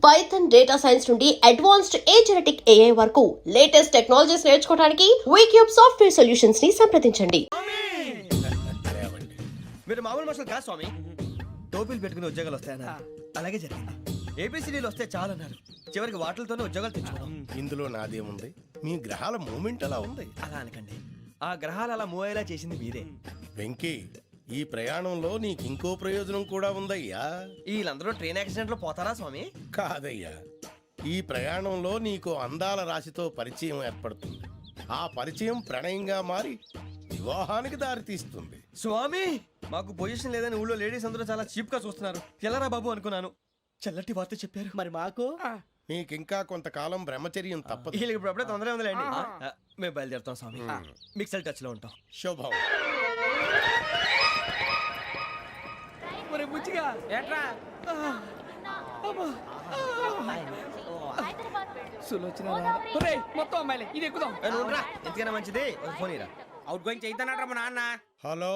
Python data science నుండి advanced genetic AI వరకు latest technologies నేర్చుకోవడానికి వీక్యూబ్ సాఫ్ట్వేర్ సొల్యూషన్స్ ని సంప్రదించండి. మీరు మామూలు మనుషులు కాదు స్వామి. టోపీలు పెట్టుకుని ఉద్యోగాలు వస్తాయన్నారు, అలాగే జరిగింది. ఏబిసిడీలు వస్తే చాలన్నారు, చివరికి వాటిలతోనే ఉద్యోగాలు తెచ్చుకున్నాం. ఇందులో నాదేముంది? మీ గ్రహాల మూమెంట్ అలా ఉంది. అలా అనకండి, ఆ గ్రహాలు అలా మూవ్ అయ్యేలా చేసింది మీరే. వెంకీ, ఈ ప్రయాణంలో నీకు ఇంకో ప్రయోజనం కూడా ఉందయ్యా. వీళ్ళందరూ ట్రైన్ యాక్సిడెంట్ లో పోతారా స్వామి? కాదయ్యా, ఈ ప్రయాణంలో నీకు అందాల రాశితో పరిచయం ఏర్పడుతుంది. ఆ పరిచయం ప్రణయంగా మారి వివాహానికి దారితీస్తుంది. స్వామి, మాకు పొజిషన్ లేదని ఊళ్ళో లేడీస్ అందరూ చాలా చీప్ గా చూస్తున్నారు. ఎలారా బాబు అనుకున్నాను, చల్లటి వార్త చెప్పారు. మరి మాకు నీకింకా కొంతకాలం బ్రహ్మచర్యం తప్పదు. వీళ్ళకి ఇప్పుడు అప్పుడే తొందరగా ఉందిలేండి. మేము బయలుదేరుతాం స్వామి, మిక్సెల్ టచ్ లో ఉంటాం. శుభం. ఒరే బుచ్చిగా ఏట్రా సులోచన ఒరే మొత్తం అమ్మాయిలే ఇది ఎక్కుదాం. ఎందుకైనా మంచిది ఫోన్ ఇరా. అవుట్ గోయింగ్ చేద్దానట్రా మా నాన్న. హలో,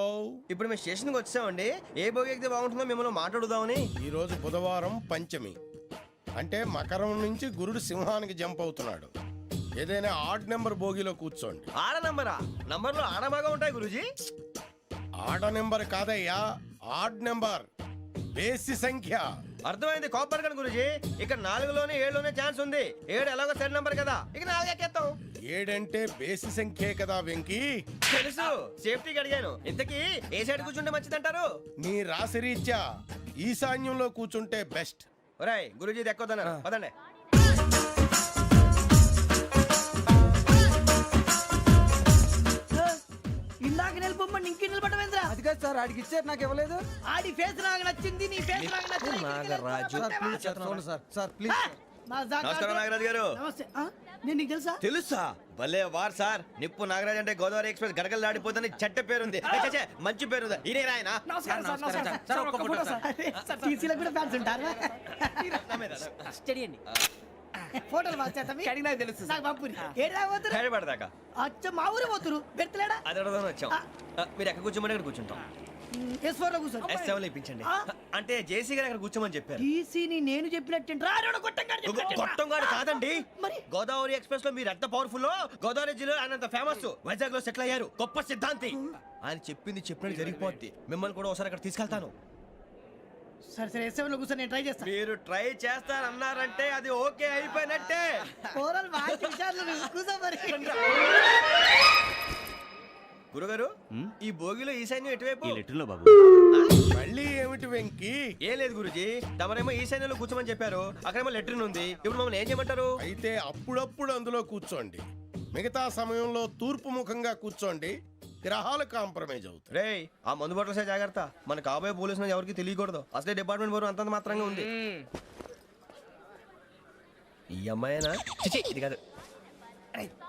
ఇప్పుడు మేము స్టేషన్కి వచ్చామండి. ఏ బోగి ఎక్కితే బాగుంటుందో మిమ్మల్ని మాట్లాడుదామని. ఈరోజు బుధవారం పంచమి, అంటే మకరం నుంచి గురుడు సింహానికి జంప్ అవుతున్నాడు. ఏదైనా ఆడ్ నెంబర్ బోగిలో కూర్చోండి. ఆడ నంబరా? నంబర్లో ఆడ బాగా ఉంటాయి గురూజీ. ఆడ నెంబర్ కాదయ్యా, ఆడ్ నెంబర్, బేసి సంఖ్య. అర్థమైంది, కాపర్ కానీ గురూజీ. ఇక్కడ 4లోనే 7లోనే ఛాన్స్ ఉంది. 7 ఎలాగో సెడ్ నంబర్ కదా, ఇక 4 ఎక్కేస్తాం. 7 అంటే బేసి సంఖ్యే కదా వెంకీ. తెలుసు, సేఫ్టీకి అడిగాను. ఇంతకీ ఏ సైడ్ కూర్చుంటే మంచిదంటారు? నీ రాశి రీత్యా ఈశాన్యంలో కూర్చుంటే బెస్ట్. ఒరాయ్ గురూజీ దెక్కొద్దన్నారు, పదండి. ఇందాక నిలబొమ్మని ఇంకే నిలబడమేంద్రా? అది కాదు సార్, ఆడికి ఇచ్చారు, నాకు ఇవ్వలేదు. ఆడి ఫేస్ నాకు నచ్చింది, నీ ఫేస్ నాకు నచ్చింది. నాగరాజు. సార్ ప్లీజ్ సార్, చూడండి సార్, సార్ ప్లీజ్. నమస్కారం నాగరాజు గారు. నమస్తే. నేను నీకు తెలుసా? తెలుసా? భలే వార్ సార్. నిప్పు నాగరాజ్ అంటే గోదావరి ఎక్స్ప్రెస్ గడగలు దాడిపోతుంది చెట్ట పేరుంది. మంచి పేరు. ఇదే ఆయన. నమస్కారం సార్, నమస్కారం సార్. ఒక్క ఫోటో సార్. సార్ టీసీలో కూడా ఫ్యాన్స్ ఉంటారా? స్టడీ అండి. ఫోటోలు మార్చేస్తాం. కడిగి నాకు తెలుసు. నాకు పంపుని. ఏడా పోతురు? హైదరాబాద్. అచ్చ మా ఊరు పోతురు. పెడతలేడా? అది అడగదామని వచ్చాం. మీరు ఎక్కడ కూర్చోమని అక్కడ కూర్చుంటాం. S4 లో కూర్చో. S7 లో ఇప్పించండి. అంటే జేసీ గారు అక్కడ కూర్చోమని చెప్పారు. టీసీని నేను చెప్పినట్టు గొట్టంగాడు కాదండి. మరి గోదావరి ఎక్స్ప్రెస్ లో మీరు ఎంత పవర్ఫుల్, గోదావరి జిల్లా ఆయన ఫేమస్. వైజాగ్ లో సెటిల్ అయ్యారు, గొప్ప సిద్ధాంతి. ఆయన చెప్పింది చెప్పినట్టు జరిగిపోద్ది. మిమ్మల్ని కూడా ఒకసారి అక్కడ తీసుకెళ్తాను. సరే సరే, S7 లో కూర్చొని నేను ట్రై చేస్తాను. మీరు ట్రై చేస్తారన్నారంటే అది ఓకే అయిపోయినట్టే. ఓరల్ బాగా విషయాలు కూర్చో మరి. గురుగారు, ఈ భోగిలో ఈశాన్యం ఎటువైపు? మళ్ళీ ఏమిటి వెంకీ? ఏం లేదు గురుజీ, తమరేమో ఈశాన్యంలో కూర్చోమని చెప్పారు. అక్కడేమో లెట్రిన్ ఉంది. ఇప్పుడు మమ్మల్ని ఏం చేయమంటారు? అయితే అప్పుడప్పుడు అందులో కూర్చోండి, మిగతా సమయంలో తూర్పు ముఖంగా కూర్చోండి. గ్రహాలు కాంప్రమైజ్ అవుతాయి. రేయ్, ఆ మందు బాటలసే జాగ్రత్త. మన కాబోయే పోలీసులు ఎవరికి తెలియకూడదు. అసలే డిపార్ట్మెంట్ బోరు అంతంత మాత్రంగా ఉంది. ఈ అమ్మాయినా? చిచి, ఇది కాదు.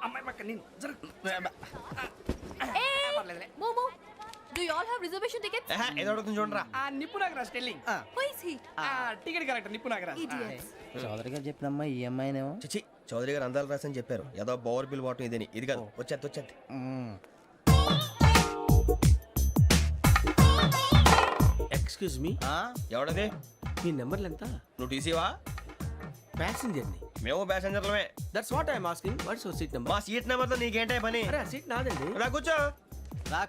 అమ్మాయి పక్క నేను Momo, do you all have reservation tickets? ఏదో అడుగుతుంది చూడరా. ఆ నిప్పు Nagaraj telling. Who is he? Ticket correct నిప్పు నాగరాజ్. Idiots. చౌదరి గారు చెప్పినమ్మా ఈ అమ్మాయినేమో. చిచి, చౌదరి గారు అందాలు రాసని చెప్పారు. ఏదో బోర్ బిల్ వాటం ఇదని. ఇది కాదు, వచ్చేది. Excuse me, ఎవడది? మీ నెంబర్లు ఎంత? నువ్వు టీసీవా? ప్యాసింజర్ ని. మేము ప్యాసెంజర్లమే. That's what I'm asking. What's your seat number? మా సీట్ నెంబర్ తో నీకేంటే పని? అరే సీట్ నాదండి. రా కూర్చో. రా.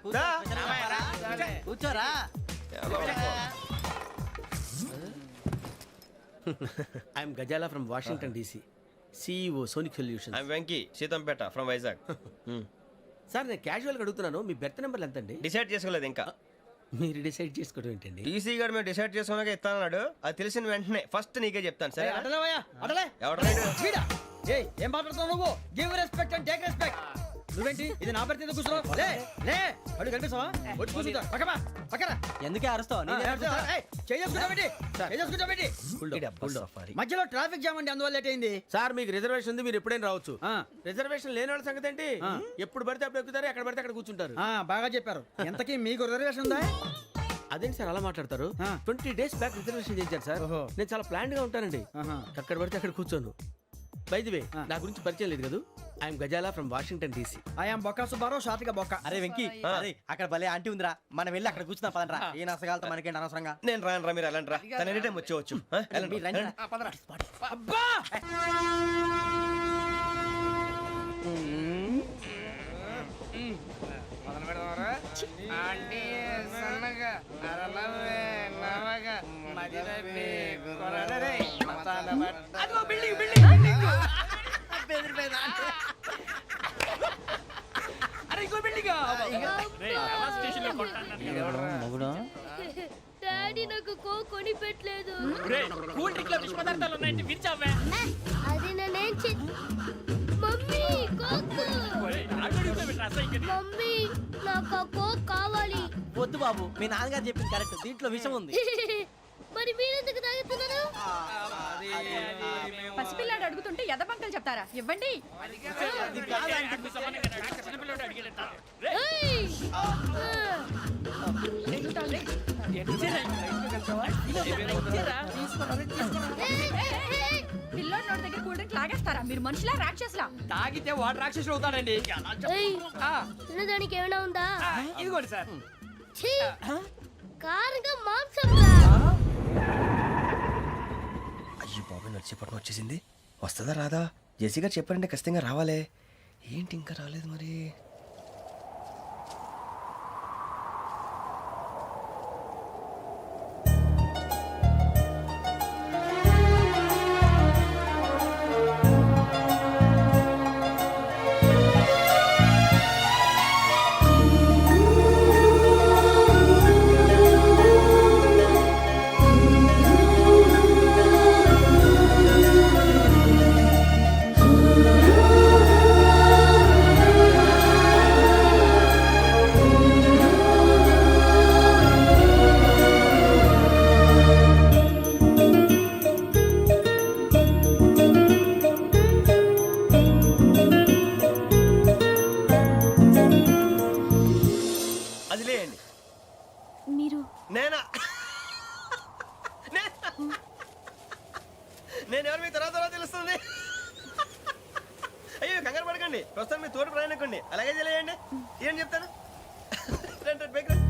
కూర్చోరా. I'm Gazala from Washington DC, CEO Sonic Solutions. I'm Venky, Seethampeta from Vizag. Sir నేను క్యాజువల్ గా అడుగుతున్నాను, మీ బెర్త్ నెంబర్లు ఎంత అండి? డిసైడ్ చేసుకోలేదు ఇంకా. మీరు డిసైడ్ చేసుకోవడం ఏంటండి? టీసీ గారు మేము డిసైడ్ చేసుకున్నాక ఇస్తానన్నాడు. అది తెలిసిన వెంటనే ఫస్ట్ నీకే చెప్తాను. సరే అడలేవయ్యా అడలే. ఎవడలేడు? వీడా? ఏయ్, ఏం మాట్లాడుతున్నావు నువ్వు? Give respect and take respect. నువ్వేంటి ఇది నా పరిస్థితి కూర్చున్నావు? లే లే, అడుగు కనిపిస్తావా? వచ్చి కూర్చుంటా. పక్కమా పక్కరా. ఎందుకే అరుస్తావు? మధ్యలో ట్రాఫిక్ జామ్ అండి, అందువల్ల లేట్ అయింది. సార్ మీకు రిజర్వేషన్ ఉంది, మీరు ఎప్పుడైనా రావచ్చు. రిజర్వేషన్ లేని వాళ్ళ సంగతి ఏంటి? ఎప్పుడు పడితే అప్పుడు ఎక్కుతారు, ఎక్కడ పడితే అక్కడ కూర్చుంటారు. బాగా చెప్పారు. ఎంతకీ మీకు రిజర్వేషన్ ఉందా? అదేంటి సార్ అలా మాట్లాడతారు? 20 days బ్యాక్ రిజర్వేషన్ చేశారు సార్. నేను చాలా ప్లాన్డ్ గా ఉంటానండి. అక్కడ పడితే అక్కడ కూర్చోను. బై ది వే నా గురించి పరిచయం లేదు కదా. I'm Gazala from Washington DC. I'm Bokka Subbarao షాతిక బొక్క. అరే వెంకీ అరే అక్కడ భలే ఆంటీ ఉందిరా, మనం వెళ్ళి అక్కడ కూర్చున్నా పదనరా. ఏ నసగాలతో మనకేంటి అనవసరంగా. నేను రాను రా, మీరు వెళ్ళండి రా. తన ఎనీ టైం వచ్చేవచ్చు. వెళ్ళండి, మీరు రండి రా. అబ్బా అదిగో బిల్డింగ్ బిల్డింగ్ బిల్డింగ్. అరే ఇంకో బిల్డింగ్. మొగుడు డాడీ నాకు కోక్ కొని పెట్టలేదు. కూల్ డ్రింక్ లో విష పదార్థాలు ఉన్నాయంటే విరిచావే. అది నేనేం మమ్మీ కోక్. మమ్మీ నాకు ఆ కోక్ కావాలి. వద్దు బాబు, మీ నాన్నగారు చెప్పింది కరెక్ట్, దీంట్లో విషయం ఉంది. మరి మీరెందుకు తాగుతున్నారు? పసిపిల్లాడు అడుగుతుంటే ఎదబంకలు చెప్తారా? ఇవ్వండి. ఏయ్! పిల్లోడి నోటి దగ్గర కూల్ డ్రింక్ లాగేస్తారా? మీరు మనుషులా రాక్షసులా? తాగితే వాడు రాక్షసుడు అవుతాడండి. ఏయ్! తినడానికి ఏమైనా ఉందా? ఇదిగోండి సార్. ఛీ! కారంగా మాంసం రా. అయ్యో బాబాయ్, నడిచేపట్నం వచ్చేసింది. వస్తుందా రాదా? జెసిగా చెప్పారంటే ఖచ్చితంగా రావాలే. ఏంటి ఇంకా రాలేదు మరి? అది లేండి. మీరు నేనా? నేను ఎవరు మీ తర్వాత తెలుస్తుంది. అయ్యో కంగారు పడకండి, ప్రస్తుతం మీ తోటి ప్రయాణకండి. అలాగే తెలియండి. ఏం చెప్తాను. రండి, రండి, బైక్ రండి.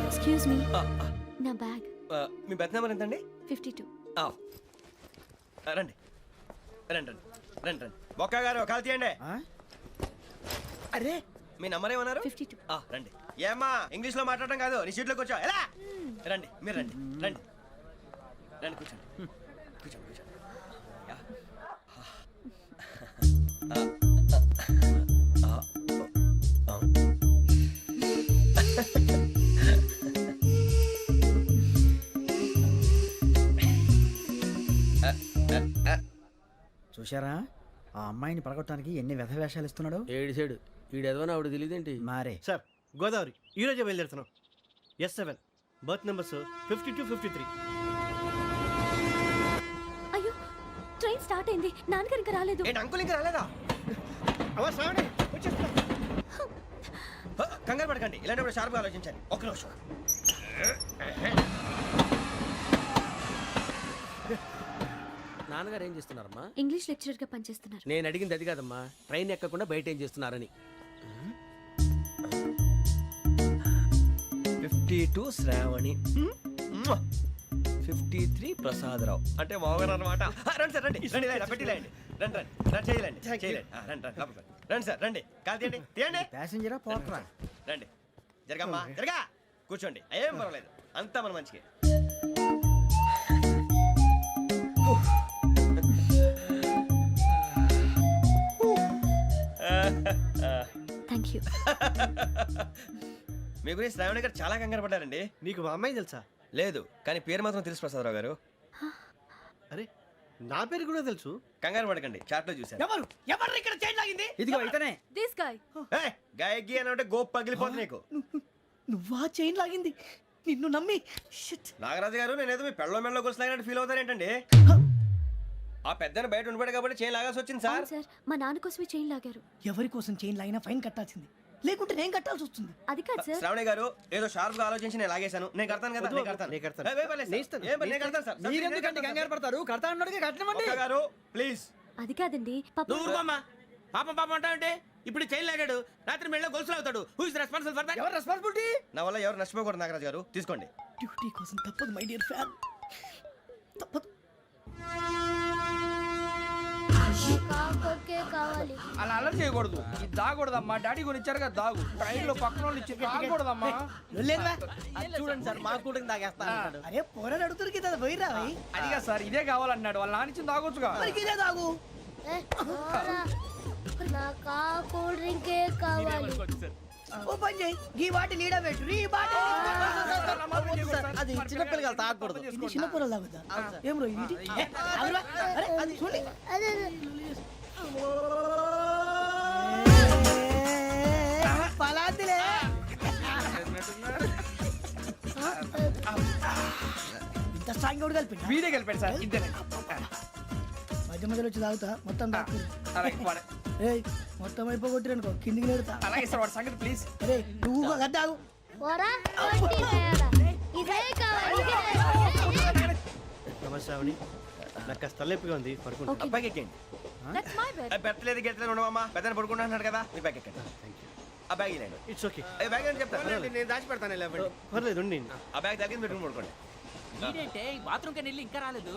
ఎక్స్క్యూజ్ మీ, నా బ్యాగ్. మీ బెత్ నెంబర్ ఎంతండి? 52. రండి రండి రండి రండి రండి. బొక్క గారు కాల్ తీయండి. అరే మీ నంబర్ ఏమన్నారు? 52. రండి. ఏమ్మా ఇంగ్లీష్ లో మాట్లాడడం కాదు, నీ సీట్లో కూర్చో. ఎలా? రండి, మీరు రండి రండి రండి, కూర్చోండి కూర్చోండి కూర్చోండి. యా. చూశారా ఆ అమ్మాయిని పడగొట్టడానికి ఎన్ని వ్యధ వేషాలు ఇస్తున్నాడు. ఏడు సైడు వీడు ఎదవని ఆవిడ తెలియదేంటి. మారే సార్ గోదావరి ఈరోజే బయలుదేరుతున్నాం. S7 berth numbers 52, 53. అయ్యో, ట్రైన్ స్టార్ట్ అయింది. నాన్నగారు ఇంకా రాలేదు. ఏంటి అంకుల్ ఇంకా రాలేదా? అవ్వ శ్రావణి వచ్చేస్తున్నా. కంగారు పడకండి, ఇలాంటప్పుడు షార్ప్గా ఆలోచించండి. ఒక్క నిమిషం. నాన్నగారు ఏం చేస్తున్నారమ్మా? ఇంగ్లీష్ లెక్చరర్ గా పనిచేస్తున్నారు. నేను అడిగింది అది కాదమ్మా, ట్రైన్ ఎక్కకుండా బయట ఏం చేస్తున్నారని. 52 శ్రావణి, 53 ప్రసాదరావు అంటే మామగారు అనమాట. రండి సార్, రండి రండి, ఇలా పెట్టి లేండి. రండి రండి రండి, చేయలేండి చేయలేండి. రండి రండి లోపలికి రండి. రండి సార్, రండి, కాలు తీయండి తీయండి. ప్యాసింజరా పోట్రా. రండి, జరగమ్మా జరగా, కూర్చోండి. ఏం పర్వాలేదు, అంతా మన మంచికి. Thank you. మీ గురించి శ్రావణి గారు చాలా కంగారు పడ్డారండి. నీకు మా అమ్మాయి తెలుసా? లేదు, కానీ పేరు మాత్రం తెలుసు ప్రసాదరావు గారు. అరే నా పేరు కూడా తెలుసు. కంగారు పడకండి, చాట్ లో చూశాను. ఎవరు ఎవరు ఇక్కడ చైన్ లాగింది? ఇదిగో ఇతనే. This guy. గాయకి అని అంటే గోప్ పగిలిపోతుంది నీకు. నువ్వా చైన్ లాగింది? నిన్ను నమ్మి. షిట్. నాగరాజు గారు, నేనేదో మీ పెళ్ళ మెళ్ళ గురిసిలాగినట్టు ఫీల్ అవుతారేంటండి? ఆ పెద్దని బయట ఉండిపోయాడు కాబట్టి చేయి లాగాల్సి వచ్చింది సార్. అవును సార్ మా నాన్న కోసమే చైన్ లాగారు. ఎవరి కోసం చైన్ లాగినా ఫైన్ కట్టాల్సింది, లేకుంటే నేను కట్టాల్సి వస్తుంది. అది కాదు సార్. శ్రావణి గారు ఏదో షార్ప్ గా ఆలోచించి నేను లాగేశాను. నేను కడతాను కదా, నేను కడతాను. నేను కడతాను. ఏ, పర్లేదు సార్. ఏం పర్లేదు, నేను కడతాను సార్. మీరెందుకంటే కంగారు పడతారు? కడతా అన్నాడుగా కట్టమండి. ఒక్క గారు ప్లీజ్. అది కాదండి పాప. నువ్వు ఊరుకోమ్మా. పాపం పాపం అంటావంటే ఇప్పుడు చైన్ లాగాడు, రాత్రి మెళ్ళ గొలుసులు అవుతాడు. Who is responsible for that? ఎవరు రెస్పాన్సిబిలిటీ? నా వల్ల ఎవరు నష్టపోకూడదు నాగరాజు గారు, తీసుకోండి. డ్యూటీ కోసం తప్పదు మై డియర్ ఫ్యాన్, తప్పదు. అలా అలర్ చేయకూడదు. ఇది దాగకూడదమ్మా. డాడీ కొని ఇచ్చారు కదా దాగు. ట్రైన్ లో పక్కన వాళ్ళు ఇచ్చి దాగకూడదమ్మా. లేదురా. అది చూడండి సార్, మా కూడా తాగేస్తా అన్నాడు. అరే పోరాడు అడుగుతారు కదా, పోయిరా భయ్. అదిగా సార్, ఇదే కావాలన్నాడు. వాళ్ళ నాన్న ఇచ్చింది తాగొచ్చుగా. మరి ఇదే తాగు. నాకు కూల్ డ్రింకే కావాలి. ఓ పని చేయి, ఈ బాటి లీడ పెట్టు. ఈ బాటి అది చిన్నపిల్లలు తాగకూడదు. ఇది చిన్న పొరలు తాగుతా. ఏం రో ఇది? ఆగురా. అరే అది చూడండి. పలాతిలే. ఇంత స్ట్రాంగ్ కూడా కలిపి వీడే కలిపాడు సార్. ఇద్దరే. మధ్య మధ్యలో వచ్చి తాగుతా, మొత్తం తాగు. అలాగే వాడు. ఏయ్ మొత్తం అయిపోగొట్టిరనుకో కిందికి నేడుతా. అలాగే సార్, వాడు సంగతి ప్లీజ్. అరే నువ్వు గద్దాగు. నమస్తే శ్రావణి, నాకు కాస్త తలెప్పిగా ఉంది, పడుకుంటా. బ్యాగ్ ఎక్కండి. That's my bed. పెట్టలేదు గెట్టలేదు ఉండమమ్మా. పెద్దని పడుకుంటున్నాడు కదా, మీ బ్యాగ్ ఎక్కండి. ఆ బ్యాగ్ ఇలాండి. ఇట్స్ ఓకే, ఏ బ్యాగ్ అని చెప్తాను. నేను దాచి పెడతాను లేవండి. పర్లేదు ఉండి. ఆ బ్యాగ్ తగ్గింది పెట్టుకుని పడుకోండి. బాత్రూమ్ కి వెళ్ళి ఇంకా రాలేదు.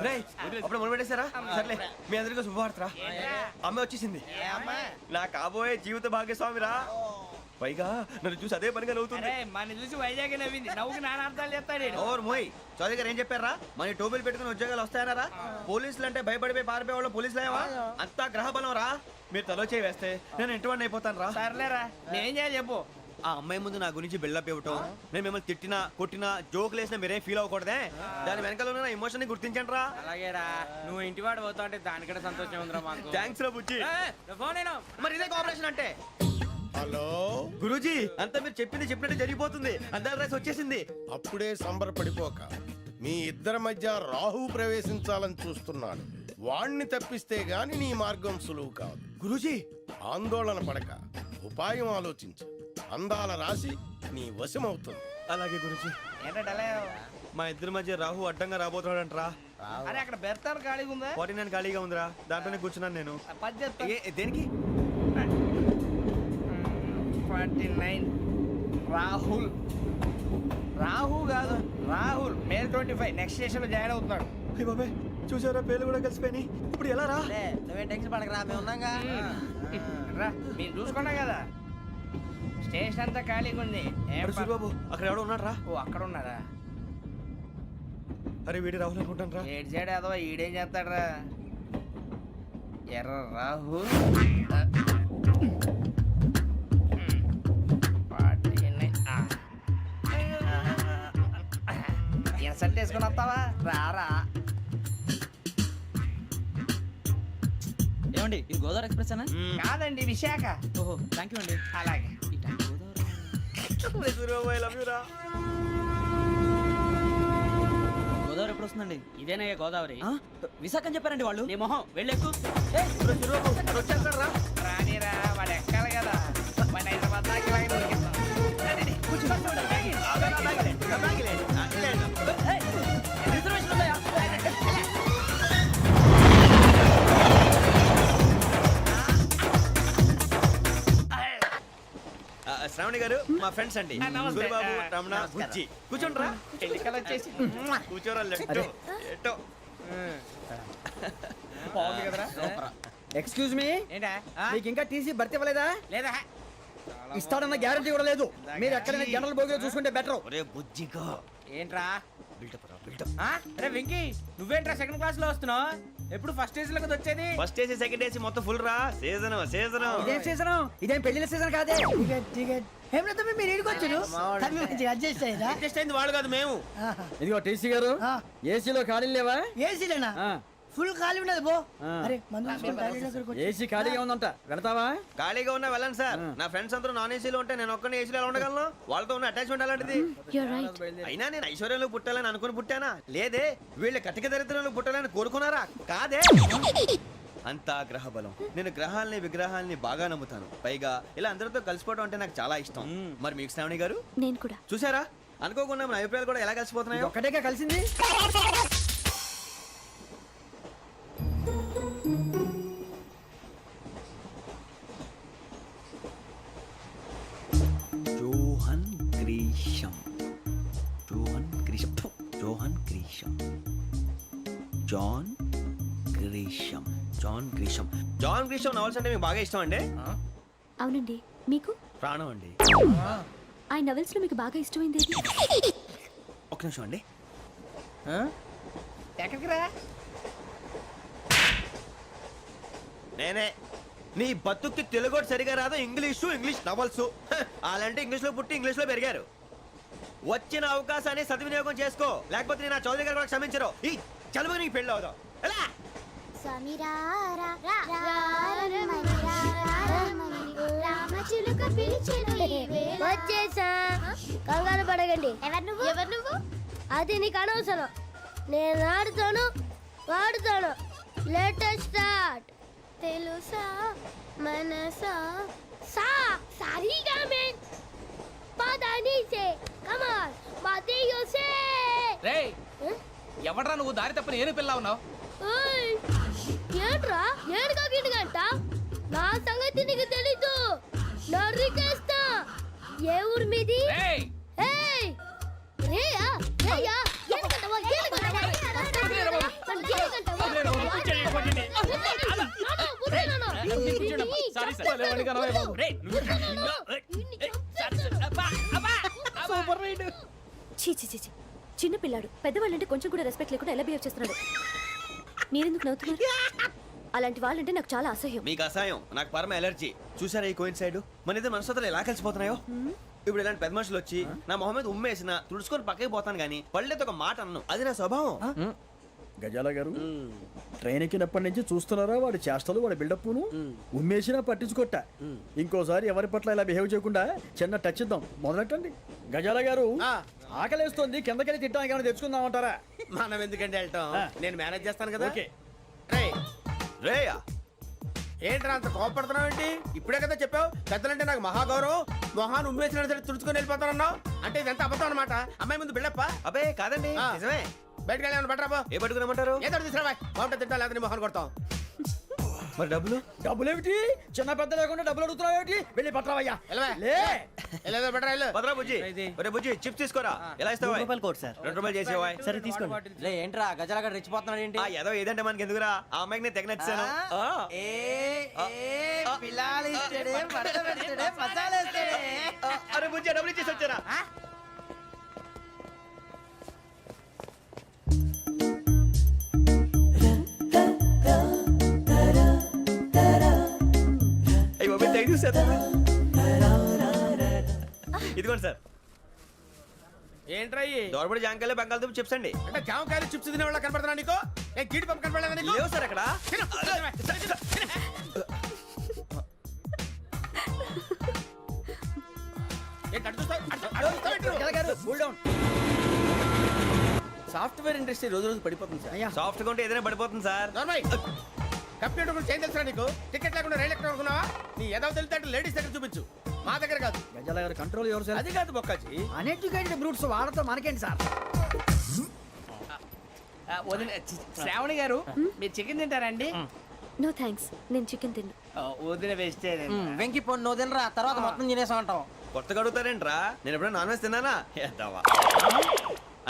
రేయ్, అప్పుడు మొదలు పెట్టేశారా? సర్లే, మీ అందరికీ శుభవార్తరా. అమ్మ వచ్చేసింది. నా కాబోయే జీవిత భాగ్యస్వామిరా. పైగా నన్ను చూసి అదే పనిగా నవ్వుతుంది. మన చూసి వైజాగ్ నవ్వింది. నవ్వుకి నాన్న అర్థాలు చెప్తాడు. ఓర్ మోయ్, చౌదరి గారు ఏం చెప్పారా? మన టోబీలు పెట్టుకుని ఉద్యోగాలు వస్తాయనరా? పోలీసులు అంటే భయపడిపోయి పారిపోయే వాళ్ళు పోలీసులు ఏవా? అంతా గ్రహ బలం రా. మీరు తలో చేయి వేస్తే నేను ఇంటివాడిని అయిపోతాను రా. సర్లేరా, నేనేం చేయాలి చెప్పు. ఆ అమ్మాయి ముందు నా గురించి బిల్డప్ ఇవ్వటం, నేను మిమ్మల్ని తిట్టినా కొట్టినా జోకులు వేసినా మీరేం ఫీల్ అవ్వకూడదే. దాని వెనకాల ఉన్న ఎమోషన్ ని గుర్తించండి రా. అలాగేరా, నువ్వు ఇంటివాడు పోతా అంటే దానికంటే సంతోషం ఉందిరా మాకు. థ్యాంక్స్ రా బుజ్జి. ఫోన్ అయినా మరి ఇదే కోఆపరేషన్ అంటే. హలో గురూజీ, అంతా మీరు చెప్పింది చెప్పినట్టు జరిగిపోతుంది. అందాల రైస్ వచ్చేసింది. అప్పుడే సంబరపడిపోక, మీ ఇద్దరి మధ్య రాహు ప్రవేశించాలని చూస్తున్నాడు. వాణ్ణి తప్పిస్తే గాని నీ మార్గం సులువు కాదు. గురూజీ, ఆందోళన పడక, ఉపాయం ఆలోచించు. అందాల రాశి నీ వశమవుతుంది. అలాగే గురూజీ. ఏంటంటే మా ఇద్దరి మధ్య రాహు అడ్డంగా రాబోతున్నాడంట్రా. అరే అక్కడ బెర్తాను ఖాళీగా ఉందా? 49 ఖాళీగా ఉందిరా, దాంట్లోనే కూర్చున్నాను నేను. దేనికి? 49 రాహుల్. రాహు కాదు, రాహుల్. మే 25 నెక్స్ట్ స్టేషన్ లో జాయిన్ అవుతున్నాడు. అయ్య బాబాయ్, చూసారా పేర్లు కూడా కలిసిపోయినాయి. ఇప్పుడు ఎలా రా? నువ్వేం టెన్షన్ పడకరా, మేము ఉన్నాగా. రా, మీరు చూసుకున్నా కదా, స్టేషన్ అంతా ఖాళీగా ఉంది. ఏం ప- సూరిబాబు, అక్కడ ఎవడో ఉన్నాడు రా. ఓ అక్కడ ఉన్నారా? అరే వీడి రాహుల్ అనుకుంటాను రా. ఏడు సైడ్ ఏదో ఈడేం చేస్తాడరా? ఎర్ర రాహు. ఇన్సల్ట్ వేసుకుని వస్తావా? రారా. ఏమండి, ఇది గోదావరి ఎక్స్ప్రెస్ అనా? కాదండి, విశాఖ. ఓహో, థ్యాంక్ యూ అండి. అలాగే. సూరిబాబు, ఐ లవ్ యు రా. గోదావరి ఎప్పుడు వస్తుందండి? ఇదేనయ్య గోదావరి. విశాఖ అని చెప్పారండి వాళ్ళు. నీ మొహం వెళ్ళెక్కు. వచ్చేస్తాడు రా. రానిరా, వాడు ఎక్కాలి కదా. వాడిని హైదరాబాద్ దాకా ఇలాగే దొరికిస్తాం. రిజర్వేషన్ ఉందాయా? శ్రావణి గారు మా ఫ్రెండ్స్ అండి. నమస్తే. సూరిబాబు, రమణ, బుజ్జి. కూర్చోండి రా. ఎన్నికలు వచ్చేసి కూర్చోరా. లెట్టో ఎట్టో. బాగుంది కదరా? ఎక్స్క్యూజ్ మీ, ఏంటా? మీకు ఇంకా టీసీ భర్తీ ఇవ్వలేదా? లేదా? ఇస్తాడన్న గ్యారంటీ కూడా లేదు. మీరు ఎక్కడైనా జనరల్ బోగిలో చూసుకుంటే బెటర్. ఒరే బుజ్జిగా, ఏంట్రా? బిల్డప్ రా, బిల్డప్. అరే వెంకీ, నువ్వేంట్రా సెకండ్ క్లాస్ లో వస్తున్నావు? ఎప్పుడు ఫస్ట్ ఏజ్ లో కదా వచ్చేది? ఫస్ట్ ఏసీ సెకండ్ ఏసీ మొత్తం ఫుల్ రా. Season season. ఇదేం సీజన్? ఇదేం పెళ్లిన సీజన్ కాదే. టికెట్ టికెట్ ఏం లేదు, మీరు ఇడికి వచ్చారు అడ్జస్ట్ అయ్యారా? అడ్జస్ట్ అయింది వాడు కాదు, మేము. ఇదిగో టీసీ గారు, ఏసీలో ఖాళీ లేవా? ఏసీలేనా? ఫుల్ ఖాళీ ఉన్నది బో అరే మందు తీసుకొని టాయిలెట్ దగ్గరకు వచ్చి- ఏసీ ఖాళీగా ఉందంట వెళతావా ఖాళీగా ఉన్నా వెళ్ళండి సార్ నా ఫ్రెండ్స్ అందరూ నాన్ ఏసీలో ఉంటే నేను ఒక్కనే ఏసీలో ఎలా ఉండగలను వాళ్ళతో ఉన్న అటాచ్మెంట్ అలాంటిది You're right. అయినా నేను ఐశ్వర్యంలో పుట్టాలని అనుకుని పుట్టానా లేదే వీళ్ళ కటిక దరిద్రంలో పుట్టాలని కోరుకున్నారా కాదే అంతా గ్రహ బలం నేను గ్రహాలని విగ్రహాలని బాగా నమ్ముతాను పైగా ఇలా అందరితో కలిసిపోవడం అంటే నాకు చాలా ఇష్టం మరి మీకు శ్రావణి గారు నేను కూడా. చూసారా అనుకోకుండా మన అభిప్రాయాలు కూడా ఎలా కలిసిపోతున్నాయో ఒక్కటేగా కలిసింది జోహన్ గ్రీషం జోహన్ గ్రీషం ఫు, John Grisham John Grisham John Grisham John Grisham novels అంటే మీకు బాగా ఇష్టం అండి అవునండి. మీకు? ప్రాణం అండి ఆ నవెల్స్ లో మీకు బాగా ఇష్టమైంది ఏది? ఒక నిమిషం అండి ఎక్కడికి రా నేనే నీ బతుక్కి తెలుగు సరిగా రాదు ఇంగ్లీష్ నవల్స్ అలాంటి ఇంగ్లీష్ లో పుట్టి ఇంగ్లీష్ లో పెరిగారు వచ్చిన అవకాశాన్ని సద్వినియోగం చేసుకో లేకపోతే నేను నా చౌదరి గారు కూడా క్షమించరు ఈ చదువు నీకు పెళ్ళి అవుదాం ఎలా వచ్చేసా కంగారు పడగండి. ఎవరు నువ్వు? అది నీకు అనవసరం. నేను ఆడుతాను వాడుతాను. లేటెస్ట్ స్టార్ట్ తెలుసా మనసా సా సారీగా మెన్ పదని సే కమాన్ మాదేయో సే రేయ్ ఎవడ్రా నువ్వు దారి తప్పని ఏను పిల్ల ఉన్నావు ఓయ్ ఏంట్రా ఏడుగా గిడుగంట నా సంగతి నీకు తెలీదు నరికేస్తా ఏ ఊరు మీది రేయ్ ఏయ్ రేయా రేయా ఏడుగంటవా ఏడుగంటవా చీ చీ చీ చీ. చిన్న పిల్లాడు పెద్దవాళ్ళంటే కొంచెం కూడా రెస్పెక్ట్ లేకుండా ఎలా బిహేవ్ చేస్తున్నాడు. మీరెందుకు నవ్వుతున్నారు? అలాంటి వాళ్ళంటే నాకు చాలా అసహ్యం. మీకు అసహాయం నాకు పరమ ఎలర్జీ చూసారా ఈ కోయిన్ సైడ్ మన ఇద్దరు మనసుతో ఎలా కలిసిపోతున్నాయో ఇప్పుడు ఇలాంటి పెద్ద మనుషులు వచ్చి నా మొహం మీద ఉమ్మేసిన తుడుచుకొని పక్కకి పోతాను కానీ పళ్ళేతో ఒక మాట అన్ను అది నా స్వభావం గజాల గారు ట్రైన్ ఎక్కినప్పటి నుంచి చూస్తున్నారా వాడి చేష్టలు వాడి బిల్డప్ను ఉమ్మేసినా పట్టించుకోట ఇంకోసారి ఎవరి పట్ల ఇలా బిహేవ్ చేయకుండా చిన్న టచ్ ఇద్దాం మొదలెట్టండి గజాల గారు ఆకలేస్తోంది కిందకెళ్ళి తిట్టడానికి ఏమైనా తెచ్చుకుందామంటారా మనం ఎందుకంటే వెళ్తాం నేను మేనేజ్ చేస్తాను కదా ఓకే రేయా ఏంట్రా అంత కోపడుతున్నావు ఏంటి ఇప్పుడే కదా చెప్పావు పెద్దలంటే నాకు మహాగౌరవం మొహాన్ని ఉమ్మేసిన సరే తుడుచుకొని వెళ్ళిపోతానన్నావు అంటే ఇదంతా అబద్ధం అనమాట అమ్మాయి ముందు బిళ్ళప్ప అబే కాదండి ఆ. నిజమే బయటకు వెళ్ళాను బట్రాబో ఏ పట్టుకురమ్మంటారు ఏదో తీసుకురా బాగుంటుంది తింటా లేదా నీ మొహాన్ని కొడతాం మరి డబ్బులు డబ్బులు ఏమిటి చిన్న పెద్ద లేకుండా డబ్బులు అడుగుతున్నావు ఏమిటి వెళ్ళి పట్టరావయ్యా వెళ్ళవా? లే వెళ్ళేదో బట్రా వెళ్ళు భద్రా బుజ్జి ఒరే బుజ్జి చిప్స్ తీసుకోరా ఎలా ఇస్తావా కోట్ సార్. 2 రూపాయలు చేసేవా సరే తీసుకోండి. ఏంట్రా గజాల రెచ్చిపోతున్నాడు ఏంటి ఆ ఏదో ఏదంటే మనకి ఎందుకురా ఆ అమ్మాయికి నేను తెగ నచ్చాను అరే బుజ్జి డబ్బులు ఇచ్చేసి వచ్చారా అయ్యో థ్యాంక్ యూ సార్ ఇదిగోండి సార్ ఏంట్రా ఇయి? దోరబడి జాంకాయలు బంగాళదుంప చిప్స్ అండి అంటే జామకాయలు చిప్స్ తినే వాళ్ళ కనపడుతున్నా నీకు ఏ గీడి పంపు కనపడలేదా నీకు లేవు సార్ అక్కడ తిను, తిను, తిను. ఏంటి అటు చూస్తావు? అటు చూస్తావు ఏంటి? సాఫ్ట్వేర్ ఇండస్ట్రీ రోజు రోజు పడిపోతుంది సార్ సాఫ్ట్ గా ఉంటే ఏదైనా పడిపోతుంది సార్ నార్మల్ కంప్యూటర్ గురించి ఏం తెలుసా నీకు టికెట్ లేకుండా రైలు ఎక్కడ అనుకున్నావా నీ ఏదో తెలితే లేడీస్ దగ్గర చూపించు మా దగ్గర కాదు గజాల గారు కంట్రోల్ ఎవరు సార్ అది కాదు బొక్కాచి అన్ఎడ్యుకేటెడ్ బ్రూట్స్ వాళ్ళతో మనకేంటి సార్? శ్రావణి గారు మీరు చికెన్ తింటారండి నో థ్యాంక్స్. నేను చికెన్ తిన్నా. వదిన వేస్తే వెంకి పొన్ను నువ్వు తినరా తర్వాత మొత్తం తినేసా ఉంటాం. కొత్తగా అడుగుతారేంట్రా నేను ఎప్పుడైనా నాన్ వెజ్ తిన్నానా ఎద్దావా